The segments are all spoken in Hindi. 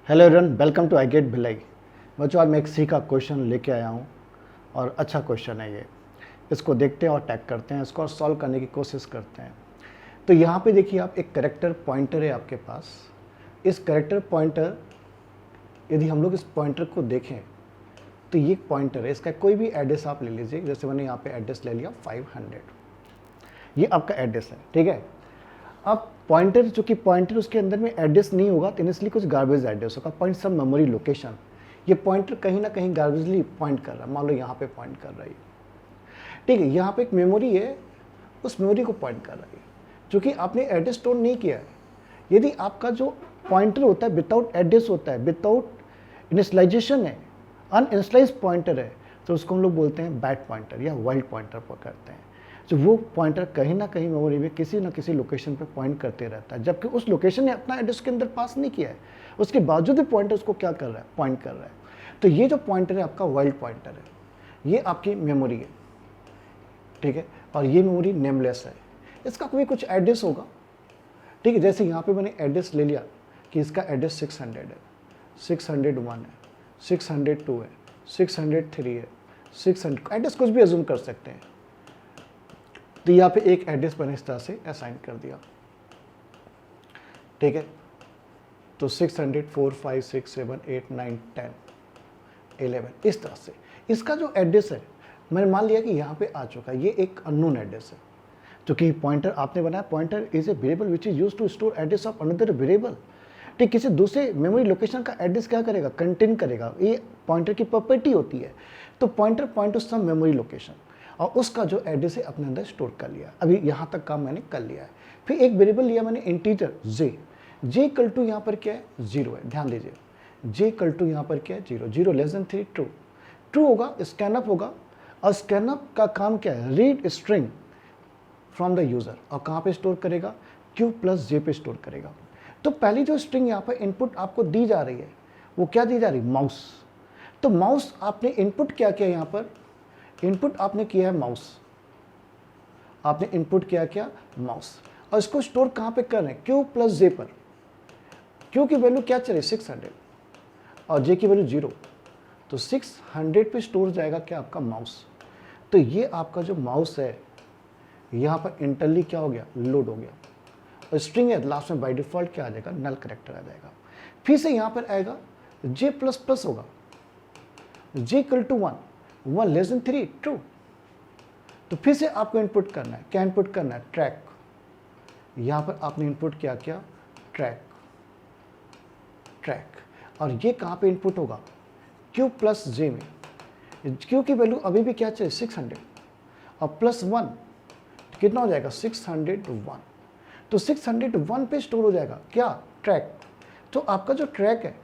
Hello everyone, welcome to I Gate Bhilai. बच्चों, आज मैं एक सी का क्वेश्चन लेके आया हूँ और अच्छा क्वेश्चन है ये। इसको देखते हैं और टैग करते हैं इसको और सॉल्व करने की कोशिश करते हैं। तो यहाँ पे देखिए, आप एक कैरेक्टर पॉइंटर है आपके पास। इस कैरेक्टर पॉइंटर, यदि हम लोग इस पॉइंटर को देखें तो ये पॉइंटर है, इसका कोई भी एड्रेस आप ले लीजिए। जैसे मैंने यहाँ पे एड्रेस ले लिया 500, ये आपका एड्रेस है, ठीक है। अब पॉइंटर, चूंकि पॉइंटर उसके अंदर में एड्रेस नहीं होगा तो इनिशियली कुछ गार्बेज एड्रेस होगा, पॉइंट सब मेमोरी लोकेशन। ये पॉइंटर कहीं ना कहीं गार्बेजली पॉइंट कर रहा है, मान लो यहाँ पे पॉइंट कर रहा है, ठीक है। यहाँ पे एक मेमोरी है, उस मेमोरी को पॉइंट कर रहा है। चूंकि आपने एड्रेस स्टोर नहीं किया है, यदि आपका जो पॉइंटर होता है विदाउट एड्रेस होता है, विदाउट इनिशियलाइजेशन है, अनइनिशियलाइज्ड पॉइंटर है, तो उसको हम लोग बोलते हैं बैड पॉइंटर या वाइल्ड पॉइंटर करते हैं। तो वो पॉइंटर कहीं ना कहीं मेमोरी में किसी ना किसी लोकेशन पे पॉइंट करते रहता है, जबकि उस लोकेशन ने अपना एड्रेस के अंदर पास नहीं किया है, उसके बावजूद भी पॉइंटर उसको क्या कर रहा है, पॉइंट कर रहा है। तो ये जो पॉइंटर है आपका वाइल्ड पॉइंटर है, ये आपकी मेमोरी है, ठीक है। और ये मेमोरी नेमलेस है, इसका कोई कुछ एड्रेस होगा, ठीक है। जैसे यहाँ पे मैंने एड्रेस ले लिया कि इसका एड्रेस 600 है, 601 है, 602 है, 603 है, 600, एड्रेस कुछ भी अज्यूम कर सकते हैं। तो यहाँ पे एक एड्रेस मैंने इस तरह से असाइन कर दिया, ठीक है। तो 600, 4, 5, 6, 7, 8, 9, 10, 11, इस तरह से इसका जो एड्रेस है मैंने मान लिया कि यहाँ पे आ चुका है। ये एक अननोन एड्रेस है, क्योंकि पॉइंटर आपने बनाया, pointer is a variable which is used to store address of another variable, ठीक। किसी दूसरे मेमोरी लोकेशन का एड्रेस क्या करेगा, कंटेन करेगा। ये पॉइंटर की प्रॉपर्टी होती है। तो pointer point to some memory location और उसका जो एड्रेस है अपने अंदर स्टोर कर लिया। अभी यहाँ तक काम मैंने कर लिया है। फिर एक वेरिएबल लिया मैंने इंटीजर जे इक्वल टू यहाँ पर क्या है, 0 है। ध्यान दीजिए, जे इक्वल टू यहाँ पर क्या है, 0, 0 लेस देन 3, ट्रू होगा, स्कैनअप होगा। और स्कैनअप का काम क्या है, read string from the user, और कहाँ पे स्टोर करेगा, क्यू प्लस जे पे स्टोर करेगा। तो पहली जो स्ट्रिंग यहाँ पर इनपुट आपको दी जा रही है वो क्या दी जा रही है, माउस। तो माउस आपने इनपुट क्या किया, यहाँ पर इनपुट आपने किया है माउस, आपने इनपुट किया क्या, माउस। और इसको स्टोर कहाँ पे कर रहे हैं, क्यू प्लस जे पर। क्यू की वैल्यू क्या चले, 600, और जे की वैल्यू 0, तो 600 पे स्टोर जाएगा क्या, आपका माउस। तो ये आपका जो माउस है यहाँ पर इंटरली क्या हो गया, लोड हो गया। और स्ट्रिंग है, लास्ट में बाय डिफॉल्ट क्या आ जाएगा, नल करेक्टर आ जाएगा। फिर से यहाँ पर आएगा जे प्लस प्लस होगा, J equal to 1, 1 less than 3, true. तो फिर से आपको इनपुट करना है, क्या इनपुट करना है, ट्रैक। यहाँ पर आपने इनपुट किया क्या, ट्रैक, ट्रैक। और ये कहाँ पे इनपुट होगा, क्यू प्लस जे में। क्यू की वैल्यू अभी भी क्या चाहिए, 600, और प्लस 1 तो कितना हो जाएगा, 601। तो 601 पे स्टोर हो जाएगा क्या, ट्रैक। तो आपका जो ट्रैक है,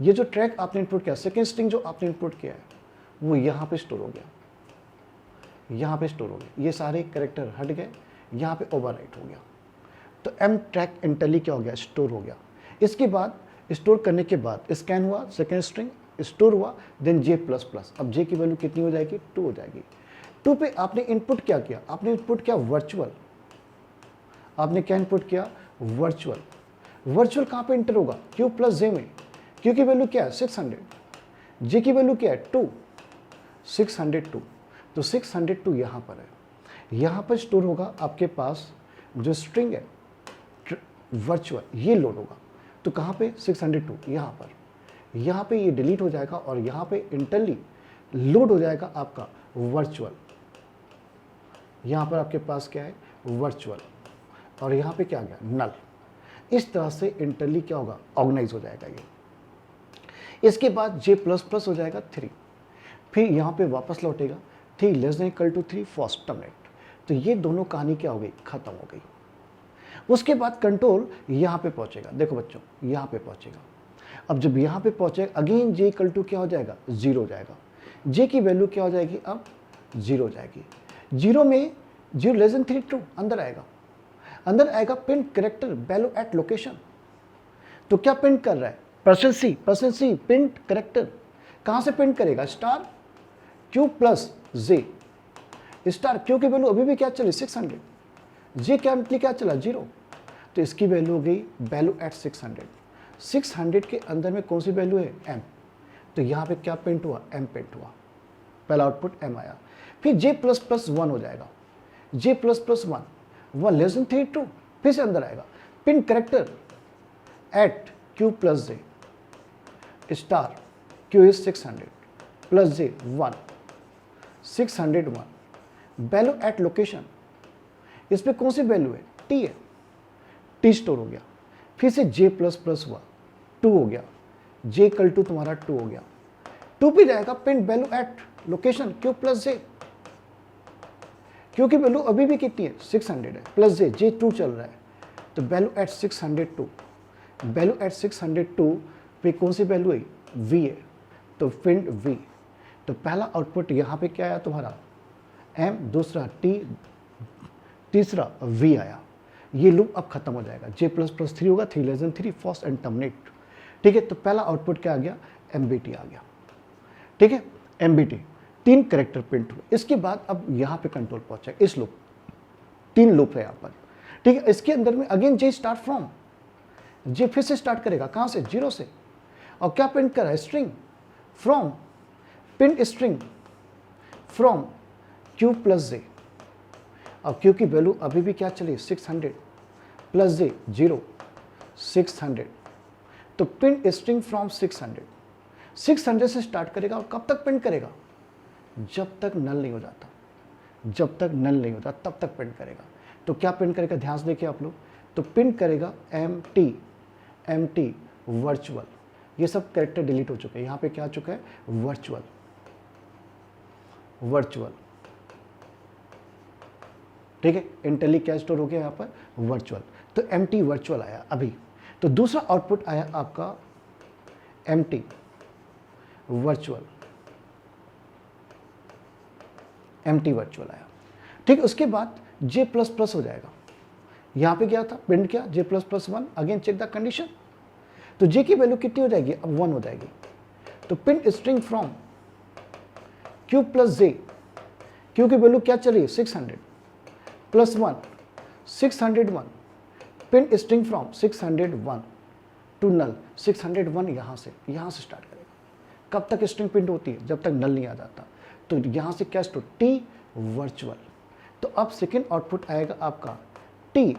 ये जो ट्रैक आपने इनपुट किया, सेकेंड स्ट्रिंग जो आपने इनपुट किया है वो यहाँ पे स्टोर हो गया, यहाँ पे स्टोर हो गया। ये सारे कैरेक्टर हट गए, यहाँ पे ओवरराइट हो गया। तो एम ट्रैक इंटरली क्या हो गया, स्टोर हो गया। इसके बाद स्टोर करने के बाद स्कैन हुआ, सेकेंड स्ट्रिंग स्टोर हुआ, देन जे प्लस प्लस। अब जे की वैल्यू कितनी हो जाएगी, 2 हो जाएगी। 2 पे आपने इनपुट क्या किया, आपने इनपुट किया वर्चुअल। आपने क्या इनपुट किया, वर्चुअल। वर्चुअल कहाँ पे इंटर होगा, क्यू प्लस जे में। क्यू की वैल्यू क्या है, 600, जे की वैल्यू क्या है, 2, 602। तो 602 यहाँ पर है, यहाँ पर स्टोर होगा आपके पास जो स्ट्रिंग है वर्चुअल, ये लोड होगा। तो कहाँ पे, 602 यहाँ पर। यहाँ पे ये डिलीट हो जाएगा और यहाँ पे इंटरली लोड हो जाएगा आपका वर्चुअल। यहाँ पर आपके पास क्या है, वर्चुअल, और यहाँ पे क्या आ गया, नल। इस तरह से इंटरली क्या होगा, ऑर्गेनाइज हो जाएगा ये। इसके बाद जे प्लस प्लस हो जाएगा 3, फिर यहाँ पे वापस लौटेगा 3 less than equal to 3 first terminate. तो ये दोनों कहानी क्या हो गई, खत्म हो गई। उसके बाद कंट्रोल यहाँ पे पहुँचेगा, देखो बच्चों यहाँ पे पहुँचेगा। अब जब यहाँ पे पहुँचेगा अगेन जे इक्वल टू क्या हो जाएगा, 0 हो जाएगा। जे की वैल्यू क्या हो जाएगी, अब 0 हो जाएगी। 0 में 0 लेस देन 3, ट्रू, अंदर आएगा। अंदर आएगा print character value at location. तो क्या प्रिंट कर रहा है, परसेंट सी प्रिंट करेक्टर। कहाँ से प्रिंट करेगा, स्टार क्यू प्लस जे। स्टार क्यू की वैल्यू अभी भी क्या चली, 600, जे क्या चला, 0। तो इसकी वैल्यू हो गई वैल्यू एट 600। 600 के अंदर में कौन सी वैल्यू है, m, तो यहाँ पे क्या प्रिंट हुआ, m प्रिंट हुआ, पहला आउटपुट m आया। फिर j प्लस प्लस 1 हो जाएगा, j plus plus 1 less than 3 2, फिर से अंदर आएगा, print character at q plus j star q is 600 plus j 1 601, value at location, इसमें कौन सी वैल्यू है, t है, t स्टोर हो गया। फिर से j प्लस प्लस हुआ 2 हो गया, j इक्वल टू तुम्हारा 2 हो गया, 2 पे जाएगा print value at location q plus j, क्योंकि वैल्यू अभी भी कितनी है 600 है, प्लस j 2 चल रहा है, तो वैल्यू एट 602, वैल्यू एट 602 पे कौन सी वैल्यू है, v है, तो पिन v, तो पहला आउटपुट यहाँ पे क्या आया तुम्हारा m, दूसरा t, तीसरा v आया। ये लूप अब खत्म हो जाएगा, j प्लस प्लस 3 होगा, 3 less than 3 first and terminate, ठीक है। तो पहला आउटपुट क्या आ गया, MBT आ गया, ठीक है, MBT, 3 करेक्टर प्रिंट हुए। इसके बाद अब यहाँ पे कंट्रोल पहुंचा, इस लूप, 3 लूप है यहाँ पर, ठीक है। इसके अंदर में again j start from, j फिर से स्टार्ट करेगा, कहाँ से, 0 से, और क्या प्रिंट कर रहा है, string from, pin string from q plus j, अब q की वैल्यू अभी भी क्या चली 600 प्लस j 0 600, तो पिन स्ट्रिंग फ्रॉम 600 से स्टार्ट करेगा और कब तक प्रिंट करेगा, जब तक नल नहीं हो जाता, जब तक नल नहीं होता तब तक प्रिंट करेगा। तो क्या प्रिंट करेगा, ध्यान से देखिए आप लोग, तो प्रिंट करेगा MT वर्चुअल, ये सब कैरेक्टर डिलीट हो चुके हैं, यहाँ पे क्या आ चुका है, वर्चुअल, ठीक है, इंटेली क्या स्टोर हो गया यहाँ पर, वर्चुअल, तो MT वर्चुअल आया अभी। तो दूसरा आउटपुट आया आपका MT वर्चुअल, MT वर्चुअल आया, ठीक है। उसके बाद J प्लस प्लस हो जाएगा, यहाँ पे क्या था, प्रिंट किया J plus plus 1, again check the condition, तो J की वैल्यू कितनी हो जाएगी, अब 1 हो जाएगी, तो print string from Q plus J, Q की वैल्यू क्या चली 600 plus 1 601, print string from 601 to null 601, यहाँ से स्टार्ट करेगा, कब तक स्ट्रिंग प्रिंट होती है, जब तक नल नहीं आ जाता, तो यहाँ से क्या स्टोर, T वर्चुअल, तो अब सेकेंड आउटपुट आएगा आपका T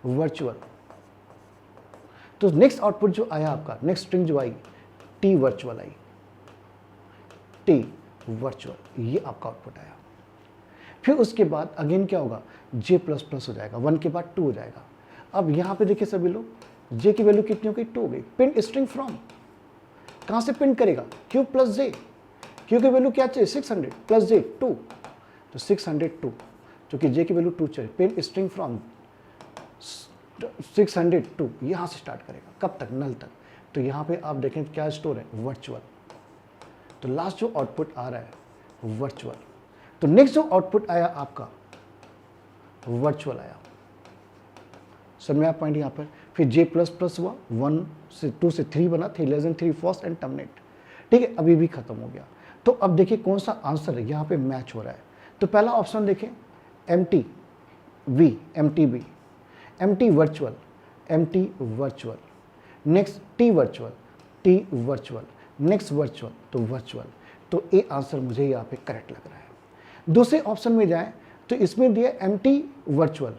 वर्चुअल, तो नेक्स्ट आउटपुट जो आया आपका, नेक्स्ट स्ट्रिंग जो आई T वर्चुअल आई, T वर्चुअल, ये आपका आउटपुट आया। फिर उसके बाद अगेन क्या होगा, J प्लस प्लस हो जाएगा, 1 के बाद 2 हो जाएगा। अब यहाँ पे देखिए सभी लोग, J की वैल्यू कितनी हो गई, 2 हो गई, प्रिंट स्ट्रिंग फ्रॉम, कहाँ से प्रिंट करेगा, Q प्लस J, Q की वैल्यू क्या चाहिए 600 प्लस J 2, तो 602, क्योंकि J की वैल्यू 2 चाहिए, प्रिंट स्ट्रिंग फ्रॉम 602, यहाँ से स्टार्ट करेगा, कब तक, नल तक, तो यहाँ पे आप देखें क्या स्टोर है, वर्चुअल, तो लास्ट जो आउटपुट आ रहा है वर्चुअल, तो नेक्स्ट जो आउटपुट आया आपका वर्चुअल आया, समझ में आया पॉइंट यहाँ पर। फिर J प्लस प्लस हुआ, 1 से 2 से 3 बना, 3 less than 3 first and terminate, ठीक है, अभी भी खत्म हो गया। तो अब देखिए कौन सा आंसर है यहाँ पे मैच हो रहा है, तो पहला ऑप्शन देखें MT virtual, next T virtual, next virtual, तो वर्चुअल, तो ए आंसर मुझे यहाँ पे करेक्ट लग रहा है। दूसरे ऑप्शन में जाएं तो इसमें दिया MT वर्चुअल,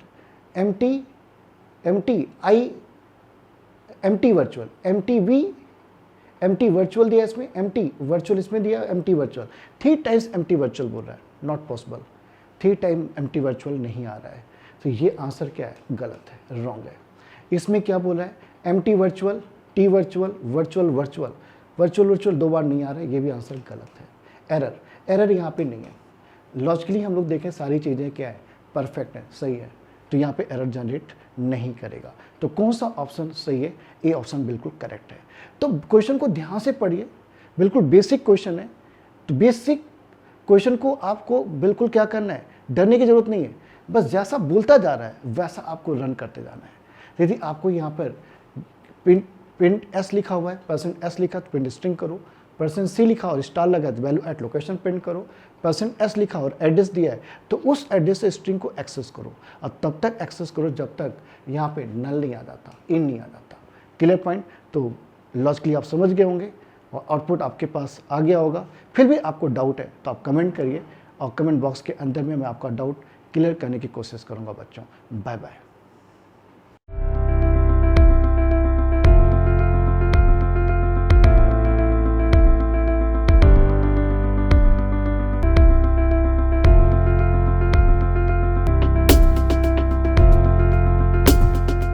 MT वर्चुअल दिया इसमें, MT वर्चुअल इसमें दिया, MT virtual 3 times MT virtual बोल रहा है, not possible, 3 time MT virtual नहीं आ रहा है, तो ये आंसर क्या है, गलत है, रॉन्ग है। इसमें क्या बोला है, MT virtual, T virtual, virtual 2 बार नहीं आ रहा है, ये भी आंसर गलत है, एरर यहाँ पे नहीं है। लॉजिकली हम लोग देखें सारी चीज़ें क्या है, परफेक्ट है, सही है, तो यहाँ पे एरर जनरेट नहीं करेगा। तो कौन सा ऑप्शन सही है, ए ऑप्शन बिल्कुल करेक्ट है। तो क्वेश्चन को ध्यान से पढ़िए, बिल्कुल बेसिक क्वेश्चन है, तो बेसिक क्वेश्चन को आपको बिल्कुल क्या करना है, डरने की जरूरत नहीं है, बस जैसा बोलता जा रहा है वैसा आपको रन करते जाना है। यदि आपको यहाँ पर प्रिंट S लिखा हुआ है, %S लिखा तो प्रिंट स्ट्रिंग करो, %C लिखा और स्टार लगा तो वैल्यू एट लोकेशन प्रिंट करो, %S लिखा और एड्रेस दिया है तो उस एड्रेस से स्ट्रिंग को एक्सेस करो, और तब तक एक्सेस करो जब तक यहाँ पे नल नहीं आ जाता, इन नहीं आ जाता, क्लियर पॉइंट? तो लॉजिकली आप समझ गए होंगे और आउटपुट आपके पास आ गया होगा। फिर भी आपको डाउट है तो आप कमेंट करिए और कमेंट बॉक्स के अंदर में मैं आपका डाउट क्लियर करने की कोशिश करूँगा बच्चों। Bye bye.